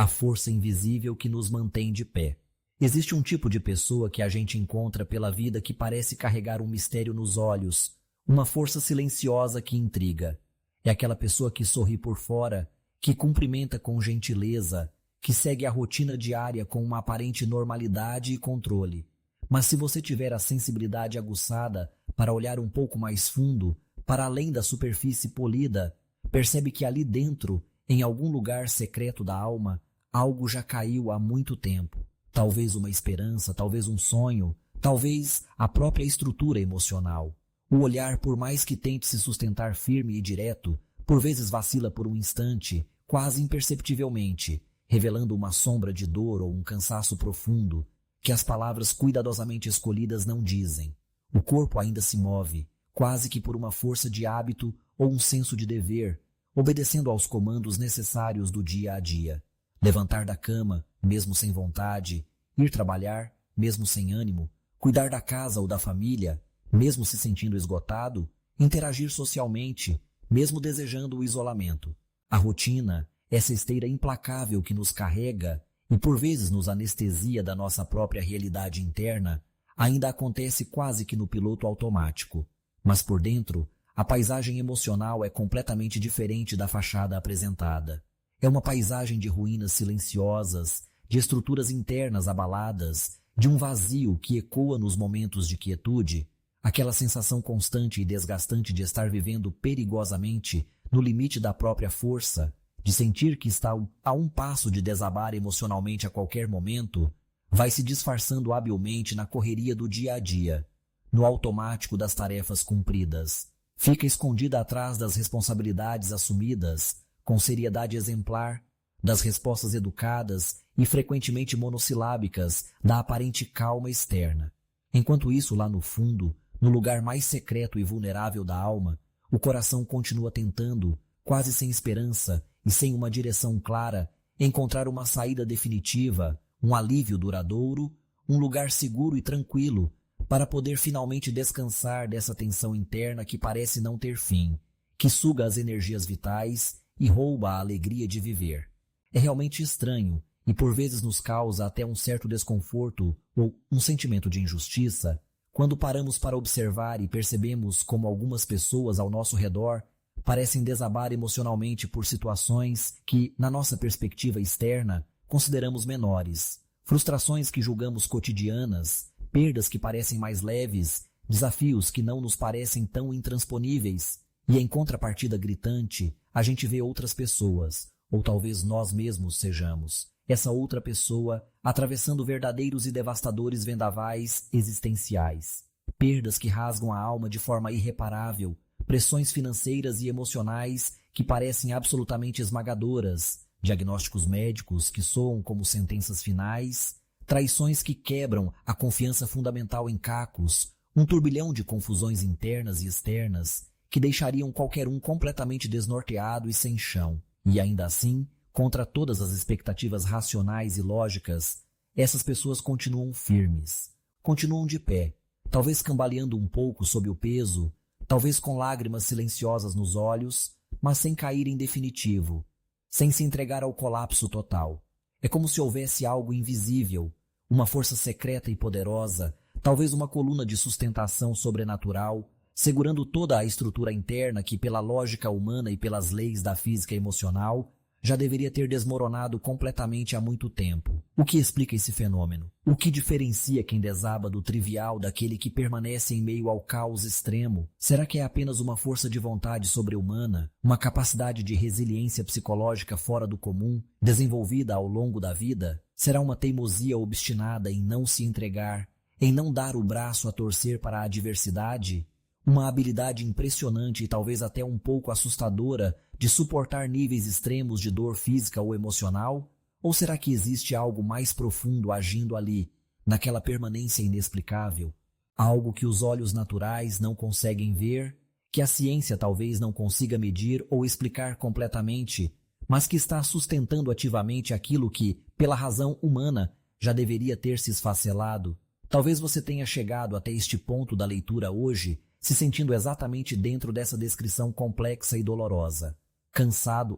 a força invisível que nos mantém de pé. Existe um tipo de pessoa que a gente encontra pela vida que parece carregar um mistério nos olhos, uma força silenciosa que intriga. É aquela pessoa que sorri por fora, que cumprimenta com gentileza, que segue a rotina diária com uma aparente normalidade e controle. Mas se você tiver a sensibilidade aguçada para olhar um pouco mais fundo, para além da superfície polida, percebe que ali dentro, em algum lugar secreto da alma, algo já caiu há muito tempo. Talvez uma esperança, talvez um sonho, talvez a própria estrutura emocional. O olhar, por mais que tente se sustentar firme e direto, por vezes vacila por um instante, quase imperceptivelmente, revelando uma sombra de dor ou um cansaço profundo que as palavras cuidadosamente escolhidas não dizem. O corpo ainda se move, quase que por uma força de hábito ou um senso de dever, obedecendo aos comandos necessários do dia a dia. Levantar da cama, mesmo sem vontade, ir trabalhar, mesmo sem ânimo, cuidar da casa ou da família, mesmo se sentindo esgotado, interagir socialmente, mesmo desejando o isolamento. A rotina, essa esteira implacável que nos carrega e por vezes nos anestesia da nossa própria realidade interna, ainda acontece quase que no piloto automático. Mas por dentro, a paisagem emocional é completamente diferente da fachada apresentada. É uma paisagem de ruínas silenciosas, de estruturas internas abaladas, de um vazio que ecoa nos momentos de quietude, aquela sensação constante e desgastante de estar vivendo perigosamente no limite da própria força, de sentir que está a um passo de desabar emocionalmente a qualquer momento, vai se disfarçando habilmente na correria do dia a dia, no automático das tarefas cumpridas. Fica escondida atrás das responsabilidades assumidas, com seriedade exemplar, das respostas educadas e frequentemente monossilábicas da aparente calma externa. Enquanto isso, lá no fundo, no lugar mais secreto e vulnerável da alma, o coração continua tentando, quase sem esperança e sem uma direção clara, encontrar uma saída definitiva, um alívio duradouro, um lugar seguro e tranquilo, para poder finalmente descansar dessa tensão interna que parece não ter fim, que suga as energias vitais e rouba a alegria de viver. É realmente estranho e por vezes nos causa até um certo desconforto ou um sentimento de injustiça quando paramos para observar e percebemos como algumas pessoas ao nosso redor parecem desabar emocionalmente por situações que, na nossa perspectiva externa, consideramos menores, frustrações que julgamos cotidianas, perdas que parecem mais leves, desafios que não nos parecem tão intransponíveis, e em contrapartida gritante, a gente vê outras pessoas, ou talvez nós mesmos sejamos, essa outra pessoa atravessando verdadeiros e devastadores vendavais existenciais, perdas que rasgam a alma de forma irreparável, pressões financeiras e emocionais que parecem absolutamente esmagadoras, diagnósticos médicos que soam como sentenças finais, traições que quebram a confiança fundamental em cacos, um turbilhão de confusões internas e externas que deixariam qualquer um completamente desnorteado e sem chão. E ainda assim, contra todas as expectativas racionais e lógicas, essas pessoas continuam firmes, continuam de pé, talvez cambaleando um pouco sob o peso, talvez com lágrimas silenciosas nos olhos, mas sem cair em definitivo, sem se entregar ao colapso total. É como se houvesse algo invisível, uma força secreta e poderosa, talvez uma coluna de sustentação sobrenatural, segurando toda a estrutura interna que, pela lógica humana e pelas leis da física emocional, já deveria ter desmoronado completamente há muito tempo. O que explica esse fenômeno? O que diferencia quem desaba do trivial daquele que permanece em meio ao caos extremo? Será que é apenas uma força de vontade sobre-humana, uma capacidade de resiliência psicológica fora do comum, desenvolvida ao longo da vida? Será uma teimosia obstinada em não se entregar, em não dar o braço a torcer para a adversidade? Uma habilidade impressionante e talvez até um pouco assustadora de suportar níveis extremos de dor física ou emocional? Ou será que existe algo mais profundo agindo ali, naquela permanência inexplicável? Algo que os olhos naturais não conseguem ver, que a ciência talvez não consiga medir ou explicar completamente, mas que está sustentando ativamente aquilo que, pela razão humana, já deveria ter se esfacelado? Talvez você tenha chegado até este ponto da leitura hoje, se sentindo exatamente dentro dessa descrição complexa e dolorosa. Cansado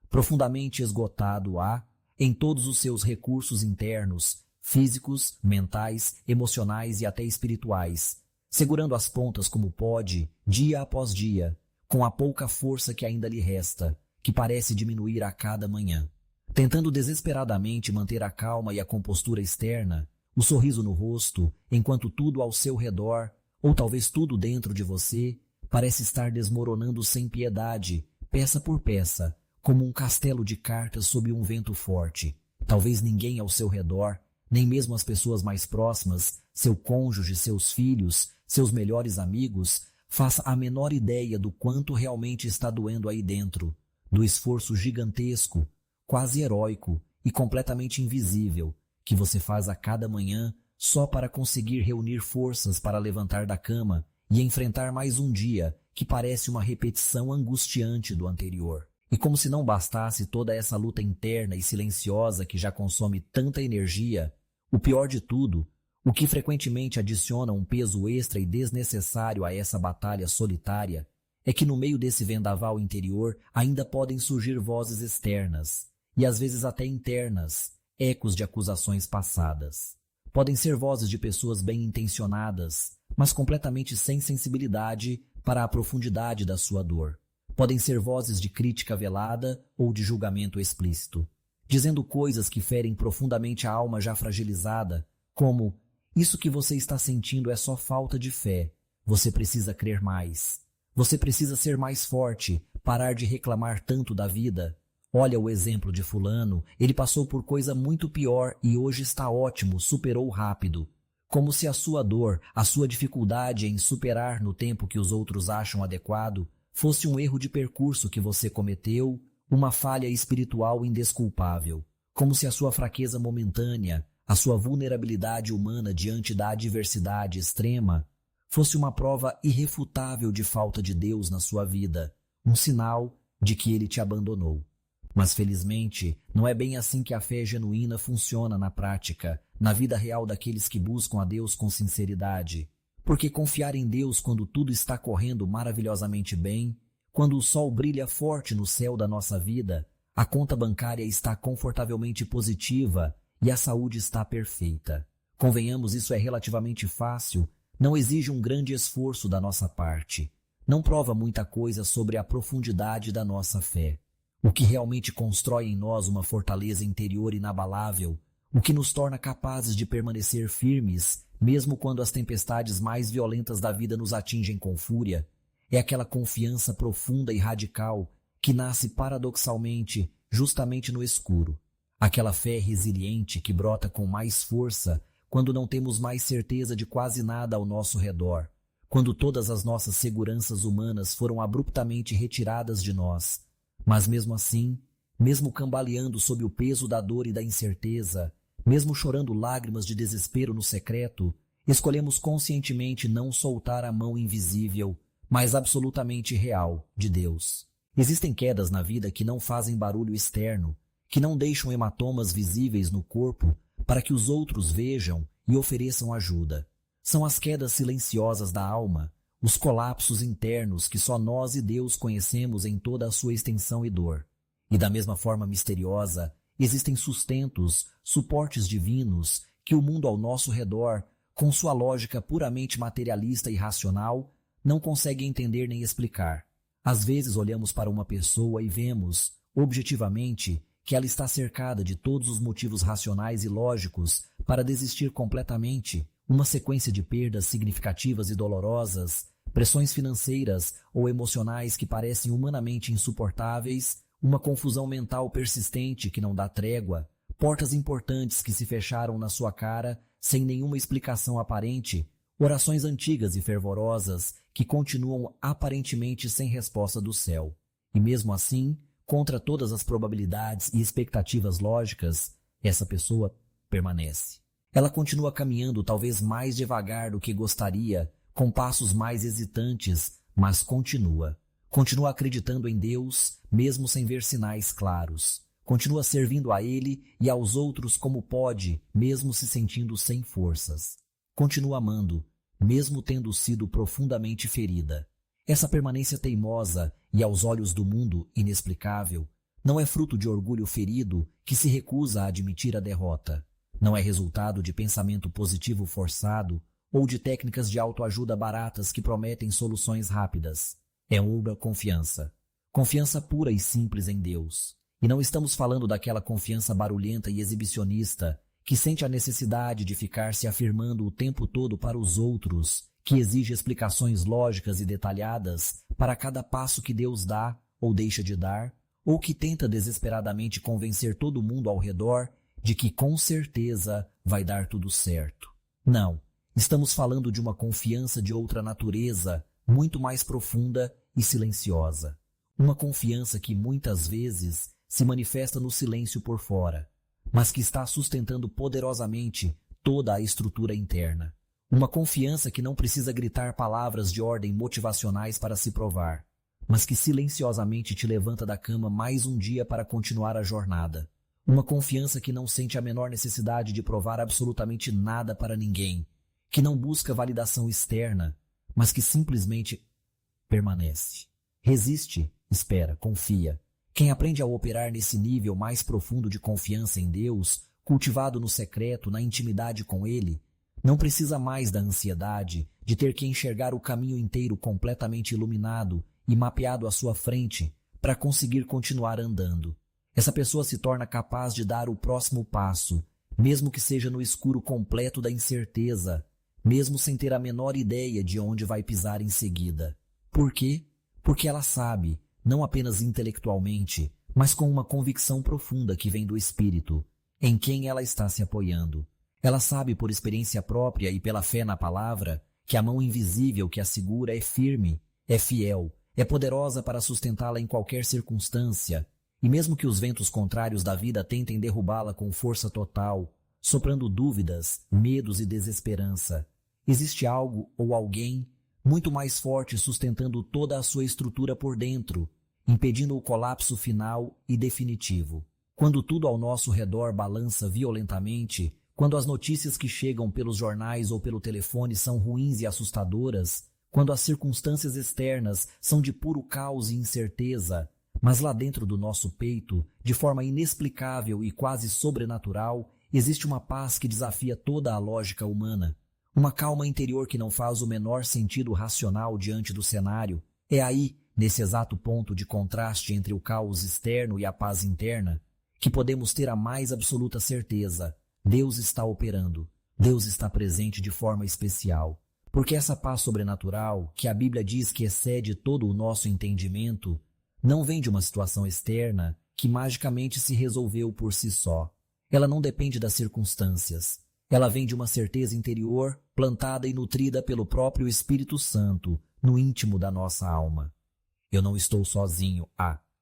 profundamente esgotado em todos os seus recursos internos, físicos, mentais, emocionais e até espirituais, segurando as pontas como pode, dia após dia, com a pouca força que ainda lhe resta, que parece diminuir a cada manhã. Tentando desesperadamente manter a calma e a compostura externa, o sorriso no rosto, enquanto tudo ao seu redor, ou talvez tudo dentro de você, parece estar desmoronando sem piedade, peça por peça, como um castelo de cartas sob um vento forte. Talvez ninguém ao seu redor, nem mesmo as pessoas mais próximas, seu cônjuge, seus filhos, seus melhores amigos, faça a menor ideia do quanto realmente está doendo aí dentro, do esforço gigantesco, quase heróico e completamente invisível que você faz a cada manhã só para conseguir reunir forças para levantar da cama e enfrentar mais um dia que parece uma repetição angustiante do anterior. E como se não bastasse toda essa luta interna e silenciosa que já consome tanta energia, o pior de tudo, o que frequentemente adiciona um peso extra e desnecessário a essa batalha solitária, é que no meio desse vendaval interior ainda podem surgir vozes externas, e às vezes até internas, ecos de acusações passadas. Podem ser vozes de pessoas bem intencionadas, mas completamente sem sensibilidade para a profundidade da sua dor. Podem ser vozes de crítica velada ou de julgamento explícito, dizendo coisas que ferem profundamente a alma já fragilizada, como: isso que você está sentindo é só falta de fé, você precisa crer mais, você precisa ser mais forte, parar de reclamar tanto da vida. Olha o exemplo de fulano, ele passou por coisa muito pior e hoje está ótimo, superou rápido. Como se a sua dor, a sua dificuldade em superar no tempo que os outros acham adequado, fosse um erro de percurso que você cometeu, uma falha espiritual indesculpável. Como se a sua fraqueza momentânea, a sua vulnerabilidade humana diante da adversidade extrema, fosse uma prova irrefutável de falta de Deus na sua vida, um sinal de que Ele te abandonou. Mas felizmente, não é bem assim que a fé genuína funciona na prática, na vida real daqueles que buscam a Deus com sinceridade. Porque confiar em Deus quando tudo está correndo maravilhosamente bem, quando o sol brilha forte no céu da nossa vida, a conta bancária está confortavelmente positiva e a saúde está perfeita. Convenhamos, isso é relativamente fácil, não exige um grande esforço da nossa parte, não prova muita coisa sobre a profundidade da nossa fé. O que realmente constrói em nós uma fortaleza interior inabalável, o que nos torna capazes de permanecer firmes, mesmo quando as tempestades mais violentas da vida nos atingem com fúria, é aquela confiança profunda e radical que nasce paradoxalmente justamente no escuro. Aquela fé resiliente que brota com mais força quando não temos mais certeza de quase nada ao nosso redor, quando todas as nossas seguranças humanas foram abruptamente retiradas de nós. Mas mesmo assim, mesmo cambaleando sob o peso da dor e da incerteza, mesmo chorando lágrimas de desespero no secreto, escolhemos conscientemente não soltar a mão invisível, mas absolutamente real, de Deus. Existem quedas na vida que não fazem barulho externo, que não deixam hematomas visíveis no corpo para que os outros vejam e ofereçam ajuda. São as quedas silenciosas da alma, os colapsos internos que só nós e Deus conhecemos em toda a sua extensão e dor. E da mesma forma misteriosa, existem sustentos, suportes divinos que o mundo ao nosso redor, com sua lógica puramente materialista e racional, não consegue entender nem explicar. Às vezes olhamos para uma pessoa e vemos, objetivamente, que ela está cercada de todos os motivos racionais e lógicos para desistir completamente, uma sequência de perdas significativas e dolorosas, pressões financeiras ou emocionais que parecem humanamente insuportáveis, uma confusão mental persistente que não dá trégua, portas importantes que se fecharam na sua cara sem nenhuma explicação aparente, orações antigas e fervorosas que continuam aparentemente sem resposta do céu. E mesmo assim, contra todas as probabilidades e expectativas lógicas, essa pessoa permanece. Ela continua caminhando talvez mais devagar do que gostaria, com passos mais hesitantes, mas continua. Continua acreditando em Deus, mesmo sem ver sinais claros. Continua servindo a Ele e aos outros como pode, mesmo se sentindo sem forças. Continua amando, mesmo tendo sido profundamente ferida. Essa permanência teimosa e, aos olhos do mundo, inexplicável, Não é fruto de orgulho ferido que se recusa a admitir a derrota. Não é resultado de pensamento positivo forçado ou de técnicas de autoajuda baratas que prometem soluções rápidas. É uma confiança. Confiança pura e simples em Deus. E não estamos falando daquela confiança barulhenta e exibicionista que sente a necessidade de ficar se afirmando o tempo todo para os outros, que exige explicações lógicas e detalhadas para cada passo que Deus dá ou deixa de dar, ou que tenta desesperadamente convencer todo mundo ao redor de que com certeza vai dar tudo certo. Não, estamos falando de uma confiança de outra natureza, muito mais profunda e silenciosa. Uma confiança que muitas vezes se manifesta no silêncio por fora, mas que está sustentando poderosamente toda a estrutura interna. Uma confiança que não precisa gritar palavras de ordem motivacionais para se provar, mas que silenciosamente te levanta da cama mais um dia para continuar a jornada. Uma confiança que não sente a menor necessidade de provar absolutamente nada para ninguém, que não busca validação externa, mas que simplesmente permanece. Resiste, espera, confia. Quem aprende a operar nesse nível mais profundo de confiança em Deus, cultivado no secreto, na intimidade com Ele, não precisa mais da ansiedade de ter que enxergar o caminho inteiro completamente iluminado e mapeado à sua frente para conseguir continuar andando. Essa pessoa se torna capaz de dar o próximo passo, mesmo que seja no escuro completo da incerteza, mesmo sem ter a menor ideia de onde vai pisar em seguida. Por quê? Porque ela sabe, não apenas intelectualmente, mas com uma convicção profunda que vem do espírito, em quem ela está se apoiando. Ela sabe por experiência própria e pela fé na palavra que a mão invisível que a segura é firme, é fiel, é poderosa para sustentá-la em qualquer circunstância, e mesmo que os ventos contrários da vida tentem derrubá-la com força total, soprando dúvidas, medos e desesperança, existe algo ou alguém muito mais forte sustentando toda a sua estrutura por dentro, impedindo o colapso final e definitivo. Quando tudo ao nosso redor balança violentamente, quando as notícias que chegam pelos jornais ou pelo telefone são ruins e assustadoras, quando as circunstâncias externas são de puro caos e incerteza, mas lá dentro do nosso peito, de forma inexplicável e quase sobrenatural, existe uma paz que desafia toda a lógica humana. Uma calma interior que não faz o menor sentido racional diante do cenário. É aí, nesse exato ponto de contraste entre o caos externo e a paz interna, que podemos ter a mais absoluta certeza. Deus está operando. Deus está presente de forma especial. Porque essa paz sobrenatural, que a Bíblia diz que excede todo o nosso entendimento, não vem de uma situação externa que magicamente se resolveu por si só. Ela não depende das circunstâncias. Ela vem de uma certeza interior, plantada e nutrida pelo próprio Espírito Santo, no íntimo da nossa alma. Eu não estou sozinho,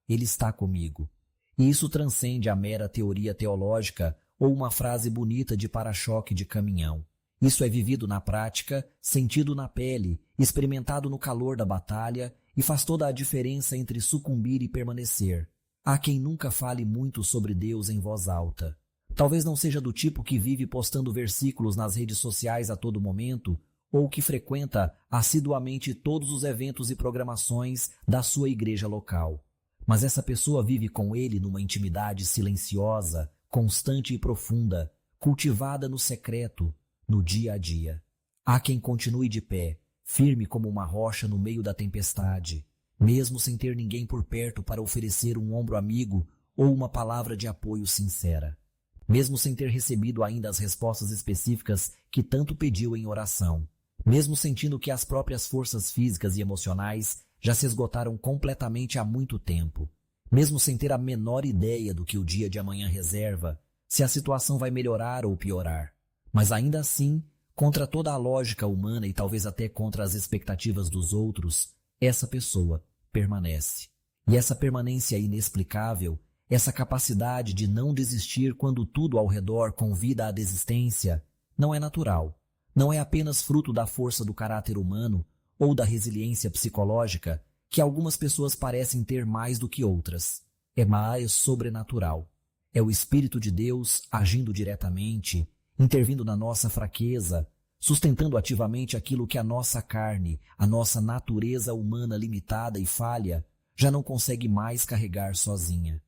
Ele está comigo. E isso transcende a mera teoria teológica ou uma frase bonita de para-choque de caminhão. Isso é vivido na prática, sentido na pele, experimentado no calor da batalha e faz toda a diferença entre sucumbir e permanecer. Há quem nunca fale muito sobre Deus em voz alta. Talvez não seja do tipo que vive postando versículos nas redes sociais a todo momento ou que frequenta assiduamente todos os eventos e programações da sua igreja local. Mas essa pessoa vive com ele numa intimidade silenciosa, constante e profunda, cultivada no secreto, no dia a dia. Há quem continue de pé, firme como uma rocha no meio da tempestade, mesmo sem ter ninguém por perto para oferecer um ombro amigo ou uma palavra de apoio sincera. Mesmo sem ter recebido ainda as respostas específicas que tanto pediu em oração, mesmo sentindo que as próprias forças físicas e emocionais já se esgotaram completamente há muito tempo, mesmo sem ter a menor ideia do que o dia de amanhã reserva, se a situação vai melhorar ou piorar. Mas ainda assim, contra toda a lógica humana e talvez até contra as expectativas dos outros, essa pessoa permanece. E essa permanência inexplicável, essa capacidade de não desistir quando tudo ao redor convida à desistência, não é natural. Não é apenas fruto da força do caráter humano ou da resiliência psicológica que algumas pessoas parecem ter mais do que outras. É mais sobrenatural. É o Espírito de Deus agindo diretamente, intervindo na nossa fraqueza, sustentando ativamente aquilo que a nossa carne, a nossa natureza humana limitada e falha, já não consegue mais carregar sozinha.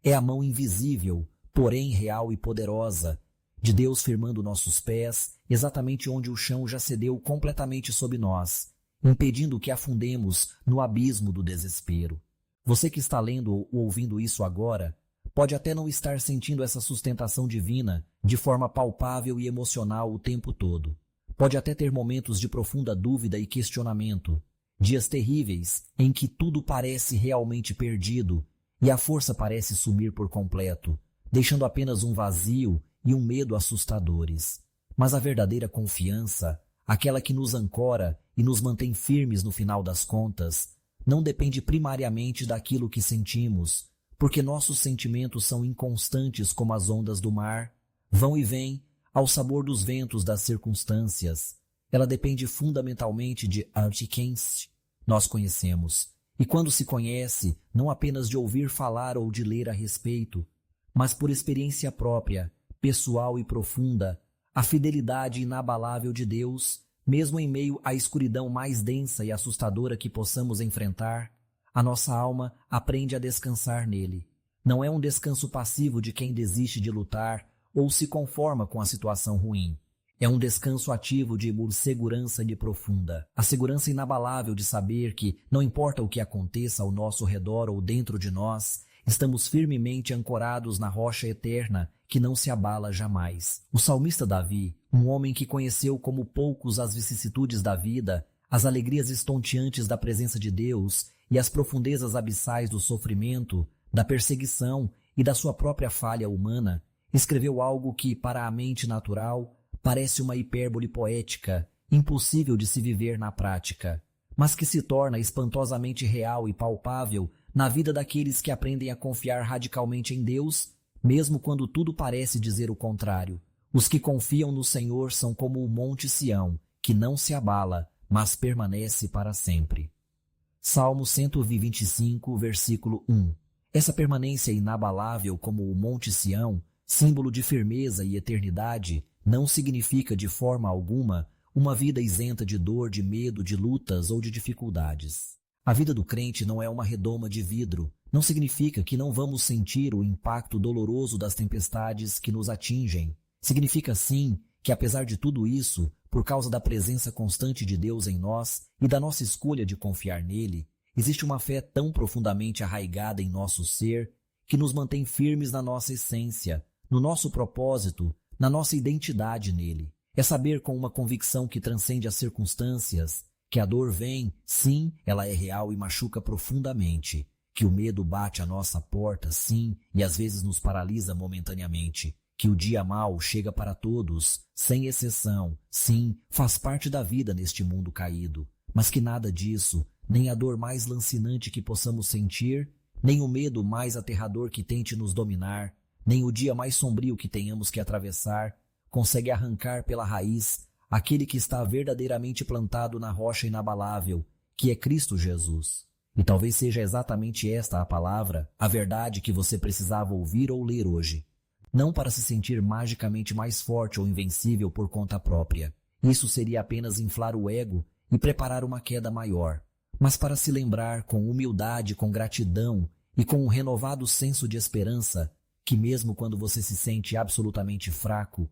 É a mão invisível, porém real e poderosa, de Deus firmando nossos pés exatamente onde o chão já cedeu completamente sob nós, impedindo que afundemos no abismo do desespero. Você que está lendo ou ouvindo isso agora, pode até não estar sentindo essa sustentação divina de forma palpável e emocional o tempo todo. Pode até ter momentos de profunda dúvida e questionamento, dias terríveis em que tudo parece realmente perdido e a força parece sumir por completo, deixando apenas um vazio e um medo assustadores. Mas a verdadeira confiança, aquela que nos ancora e nos mantém firmes no final das contas, não depende primariamente daquilo que sentimos, porque nossos sentimentos são inconstantes como as ondas do mar, vão e vêm ao sabor dos ventos das circunstâncias. Ela depende fundamentalmente de quem nós conhecemos. E quando se conhece, não apenas de ouvir falar ou de ler a respeito, mas por experiência própria, pessoal e profunda, a fidelidade inabalável de Deus, mesmo em meio à escuridão mais densa e assustadora que possamos enfrentar, a nossa alma aprende a descansar nele. Não é um descanso passivo de quem desiste de lutar ou se conforma com a situação ruim. É um descanso ativo de segurança e profunda. A segurança inabalável de saber que, não importa o que aconteça ao nosso redor ou dentro de nós, estamos firmemente ancorados na rocha eterna que não se abala jamais. O salmista Davi, um homem que conheceu como poucos as vicissitudes da vida, as alegrias estonteantes da presença de Deus e as profundezas abissais do sofrimento, da perseguição e da sua própria falha humana, escreveu algo que, para a mente natural, parece uma hipérbole poética, impossível de se viver na prática, mas que se torna espantosamente real e palpável na vida daqueles que aprendem a confiar radicalmente em Deus, mesmo quando tudo parece dizer o contrário. Os que confiam no Senhor são como o monte Sião, que não se abala, mas permanece para sempre. Salmo 125, versículo 1. Essa permanência inabalável como o monte Sião, símbolo de firmeza e eternidade, não significa de forma alguma uma vida isenta de dor, de medo, de lutas ou de dificuldades. A vida do crente não é uma redoma de vidro. Não significa que não vamos sentir o impacto doloroso das tempestades que nos atingem. Significa sim que, apesar de tudo isso, por causa da presença constante de Deus em nós e da nossa escolha de confiar nele, existe uma fé tão profundamente arraigada em nosso ser que nos mantém firmes na nossa essência, no nosso propósito, na nossa identidade nele. É saber com uma convicção que transcende as circunstâncias que a dor vem, sim, ela é real e machuca profundamente, que o medo bate à nossa porta, sim, e às vezes nos paralisa momentaneamente, que o dia mau chega para todos, sem exceção, sim, faz parte da vida neste mundo caído, mas que nada disso, nem a dor mais lancinante que possamos sentir, nem o medo mais aterrador que tente nos dominar, nem o dia mais sombrio que tenhamos que atravessar, consegue arrancar pela raiz aquele que está verdadeiramente plantado na rocha inabalável, que é Cristo Jesus. E talvez seja exatamente esta a palavra, a verdade que você precisava ouvir ou ler hoje. Não para se sentir magicamente mais forte ou invencível por conta própria. Isso seria apenas inflar o ego e preparar uma queda maior. Mas para se lembrar com humildade, com gratidão e com um renovado senso de esperança, que mesmo quando você se sente absolutamente fraco,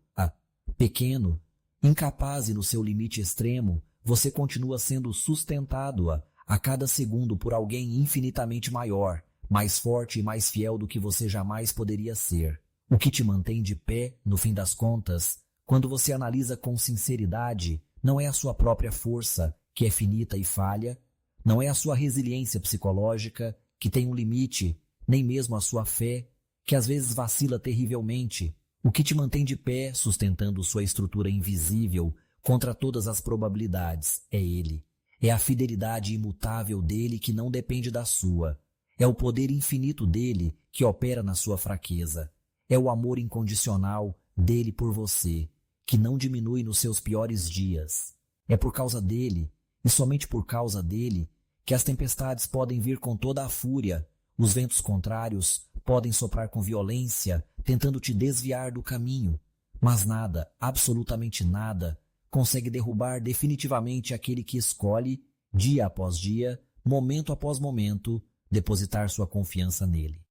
pequeno, incapaz e no seu limite extremo, você continua sendo sustentado a cada segundo por alguém infinitamente maior, mais forte e mais fiel do que você jamais poderia ser. O que te mantém de pé, no fim das contas, quando você analisa com sinceridade, não é a sua própria força, que é finita e falha, não é a sua resiliência psicológica, que tem um limite, nem mesmo a sua fé, que às vezes vacila terrivelmente. O que te mantém de pé, sustentando sua estrutura invisível contra todas as probabilidades, é ele. É a fidelidade imutável dele que não depende da sua. É o poder infinito dele que opera na sua fraqueza. É o amor incondicional dele por você, que não diminui nos seus piores dias. É por causa dele, e somente por causa dele, que as tempestades podem vir com toda a fúria, os ventos contrários podem soprar com violência, tentando te desviar do caminho, mas nada, absolutamente nada, consegue derrubar definitivamente aquele que escolhe, dia após dia, momento após momento, depositar sua confiança nele.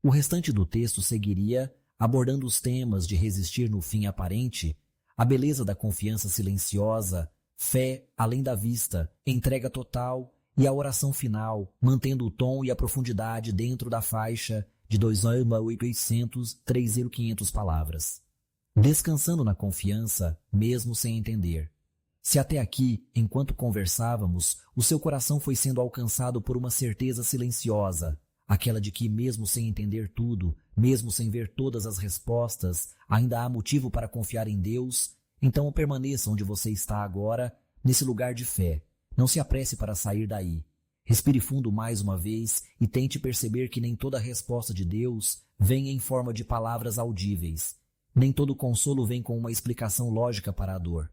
O restante do texto seguiria abordando os temas de resistir no fim aparente, a beleza da confiança silenciosa, fé além da vista, entrega total e a oração final, mantendo o tom e a profundidade dentro da faixa de 2.800, 3.500 palavras. Descansando na confiança, mesmo sem entender. Se até aqui, enquanto conversávamos, o seu coração foi sendo alcançado por uma certeza silenciosa, aquela de que, mesmo sem entender tudo, mesmo sem ver todas as respostas, ainda há motivo para confiar em Deus, então permaneça onde você está agora, nesse lugar de fé. Não se apresse para sair daí. Respire fundo mais uma vez e tente perceber que nem toda resposta de Deus vem em forma de palavras audíveis. Nem todo consolo vem com uma explicação lógica para a dor.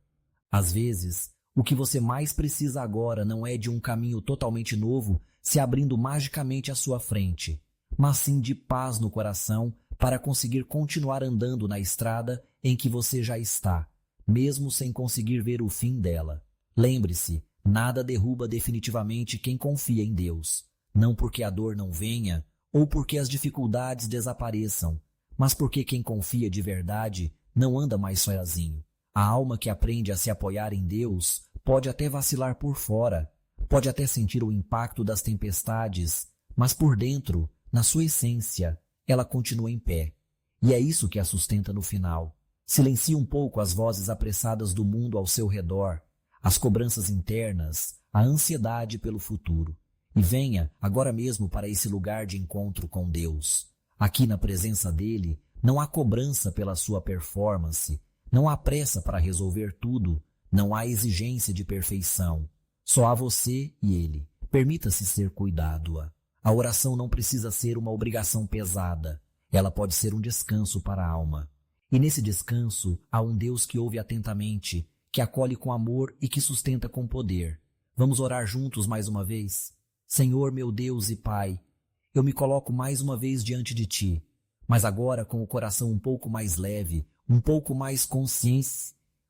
Às vezes, o que você mais precisa agora não é de um caminho totalmente novo se abrindo magicamente à sua frente, mas sim de paz no coração para conseguir continuar andando na estrada em que você já está, mesmo sem conseguir ver o fim dela. Lembre-se, nada derruba definitivamente quem confia em Deus, não porque a dor não venha ou porque as dificuldades desapareçam, mas porque quem confia de verdade não anda mais sozinho. A alma que aprende a se apoiar em Deus pode até vacilar por fora, pode até sentir o impacto das tempestades, mas por dentro, na sua essência, ela continua em pé. E é isso que a sustenta no final. Silencie um pouco as vozes apressadas do mundo ao seu redor, as cobranças internas, a ansiedade pelo futuro. E venha agora mesmo para esse lugar de encontro com Deus. Aqui na presença dele, não há cobrança pela sua performance, não há pressa para resolver tudo, não há exigência de perfeição. Só há você e ele. Permita-se ser cuidado. A oração não precisa ser uma obrigação pesada. Ela pode ser um descanso para a alma. E nesse descanso há um Deus que ouve atentamente, que acolhe com amor e que sustenta com poder. Vamos orar juntos mais uma vez? Senhor, meu Deus e Pai, eu me coloco mais uma vez diante de Ti, mas agora com o coração um pouco mais leve, um pouco mais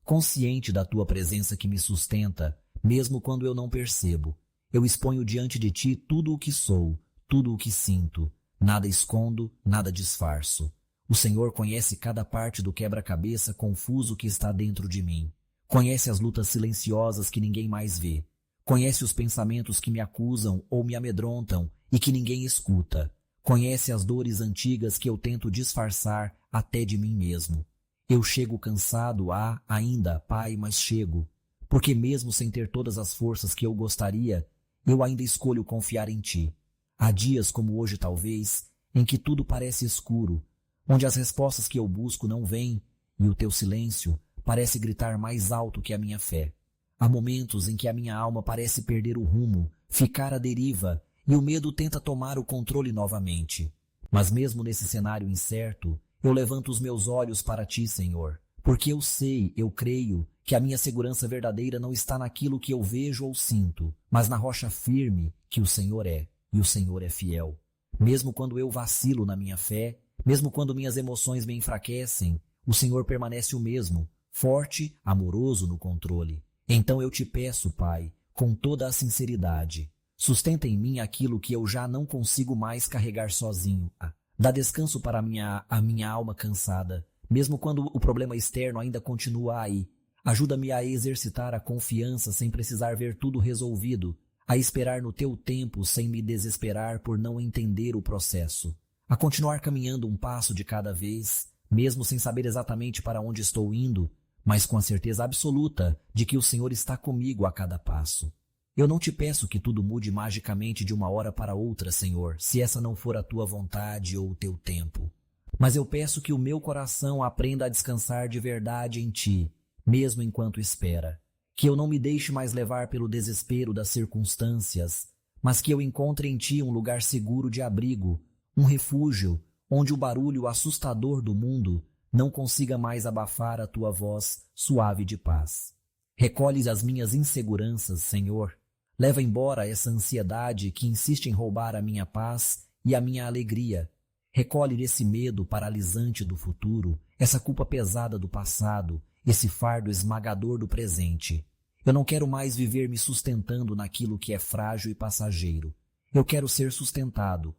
consciente da Tua presença que me sustenta, mesmo quando eu não percebo. Eu exponho diante de Ti tudo o que sou, tudo o que sinto. Nada escondo, nada disfarço. O Senhor conhece cada parte do quebra-cabeça confuso que está dentro de mim. Conhece as lutas silenciosas que ninguém mais vê. Conhece os pensamentos que me acusam ou me amedrontam e que ninguém escuta. Conhece as dores antigas que eu tento disfarçar até de mim mesmo. Eu chego cansado ainda, Pai, mas chego. Porque mesmo sem ter todas as forças que eu gostaria, eu ainda escolho confiar em Ti. Há dias como hoje talvez, em que tudo parece escuro, onde as respostas que eu busco não vêm e o Teu silêncio parece gritar mais alto que a minha fé. Há momentos em que a minha alma parece perder o rumo, ficar à deriva e o medo tenta tomar o controle novamente. Mas mesmo nesse cenário incerto, eu levanto os meus olhos para Ti, Senhor, porque eu creio que a minha segurança verdadeira não está naquilo que eu vejo ou sinto, mas na rocha firme que o Senhor é, e o Senhor é fiel. Mesmo quando eu vacilo na minha fé, mesmo quando minhas emoções me enfraquecem, o Senhor permanece o mesmo, forte, amoroso no controle. Então eu Te peço, Pai, com toda a sinceridade, sustenta em mim aquilo que eu já não consigo mais carregar sozinho. Dá descanso para a minha alma cansada, mesmo quando o problema externo ainda continua aí. Ajuda-me a exercitar a confiança sem precisar ver tudo resolvido, a esperar no Teu tempo sem me desesperar por não entender o processo, a continuar caminhando um passo de cada vez, mesmo sem saber exatamente para onde estou indo, mas com a certeza absoluta de que o Senhor está comigo a cada passo. Eu não Te peço que tudo mude magicamente de uma hora para outra, Senhor, se essa não for a Tua vontade ou o Teu tempo. Mas eu peço que o meu coração aprenda a descansar de verdade em Ti, mesmo enquanto espera. Que eu não me deixe mais levar pelo desespero das circunstâncias, mas que eu encontre em Ti um lugar seguro de abrigo, um refúgio, onde o barulho assustador do mundo não consiga mais abafar a Tua voz suave de paz. Recolhe as minhas inseguranças, Senhor. Leva embora essa ansiedade que insiste em roubar a minha paz e a minha alegria. Recolhe esse medo paralisante do futuro, essa culpa pesada do passado, esse fardo esmagador do presente. Eu não quero mais viver me sustentando naquilo que é frágil e passageiro. Eu quero ser sustentado,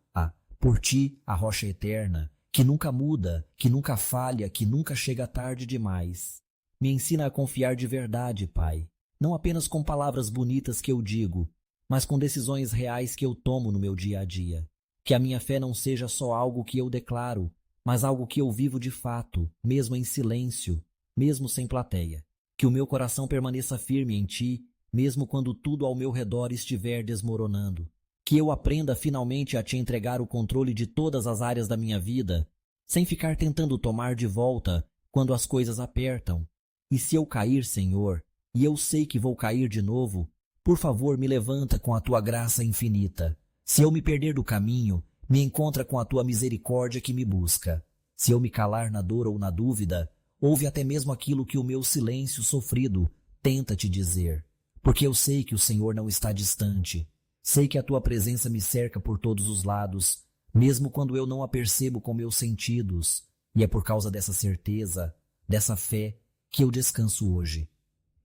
Por ti, a rocha eterna, que nunca muda, que nunca falha, que nunca chega tarde demais. Me ensina a confiar de verdade, Pai, não apenas com palavras bonitas que eu digo, mas com decisões reais que eu tomo no meu dia a dia. Que a minha fé não seja só algo que eu declaro, mas algo que eu vivo de fato, mesmo em silêncio, mesmo sem plateia. Que o meu coração permaneça firme em ti, mesmo quando tudo ao meu redor estiver desmoronando. Que eu aprenda finalmente a te entregar o controle de todas as áreas da minha vida, sem ficar tentando tomar de volta quando as coisas apertam. E se eu cair, Senhor, e eu sei que vou cair de novo, por favor me levanta com a tua graça infinita. Se eu me perder do caminho, me encontra com a tua misericórdia que me busca. Se eu me calar na dor ou na dúvida, ouve até mesmo aquilo que o meu silêncio sofrido tenta te dizer. Porque eu sei que o Senhor não está distante. Sei que a tua presença me cerca por todos os lados, mesmo quando eu não a percebo com meus sentidos. E é por causa dessa certeza, dessa fé, que eu descanso hoje.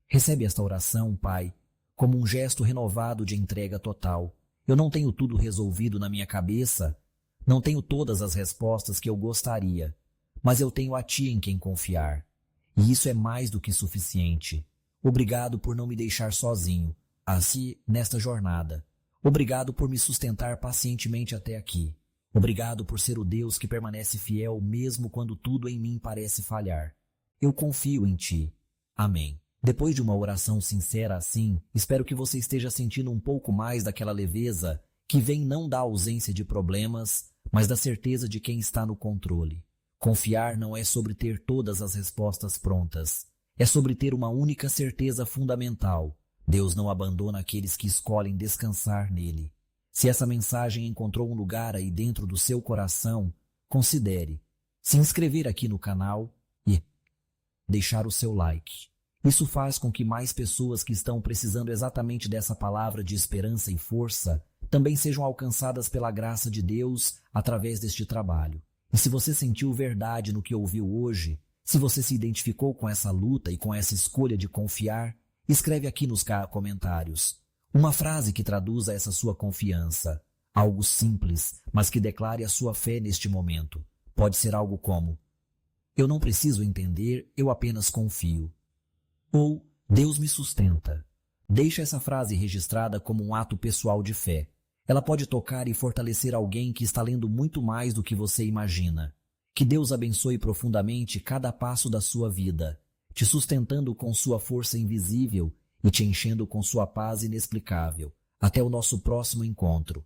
Recebe esta oração, Pai, como um gesto renovado de entrega total. Eu não tenho tudo resolvido na minha cabeça, não tenho todas as respostas que eu gostaria, mas eu tenho a Ti em quem confiar. E isso é mais do que suficiente. Obrigado por não me deixar sozinho, assim, nesta jornada. Obrigado por me sustentar pacientemente até aqui. Obrigado por ser o Deus que permanece fiel mesmo quando tudo em mim parece falhar. Eu confio em Ti. Amém. Depois de uma oração sincera assim, espero que você esteja sentindo um pouco mais daquela leveza que vem não da ausência de problemas, mas da certeza de quem está no controle. Confiar não é sobre ter todas as respostas prontas. É sobre ter uma única certeza fundamental. Deus não abandona aqueles que escolhem descansar nele. Se essa mensagem encontrou um lugar aí dentro do seu coração, considere se inscrever aqui no canal e deixar o seu like. Isso faz com que mais pessoas que estão precisando exatamente dessa palavra de esperança e força também sejam alcançadas pela graça de Deus através deste trabalho. E se você sentiu verdade no que ouviu hoje, se você se identificou com essa luta e com essa escolha de confiar, escreve aqui nos comentários uma frase que traduza essa sua confiança. Algo simples, mas que declare a sua fé neste momento. Pode ser algo como: eu não preciso entender, eu apenas confio. Ou, Deus me sustenta. Deixa essa frase registrada como um ato pessoal de fé. Ela pode tocar e fortalecer alguém que está lendo muito mais do que você imagina. Que Deus abençoe profundamente cada passo da sua vida, te sustentando com sua força invisível e te enchendo com sua paz inexplicável. Até o nosso próximo encontro.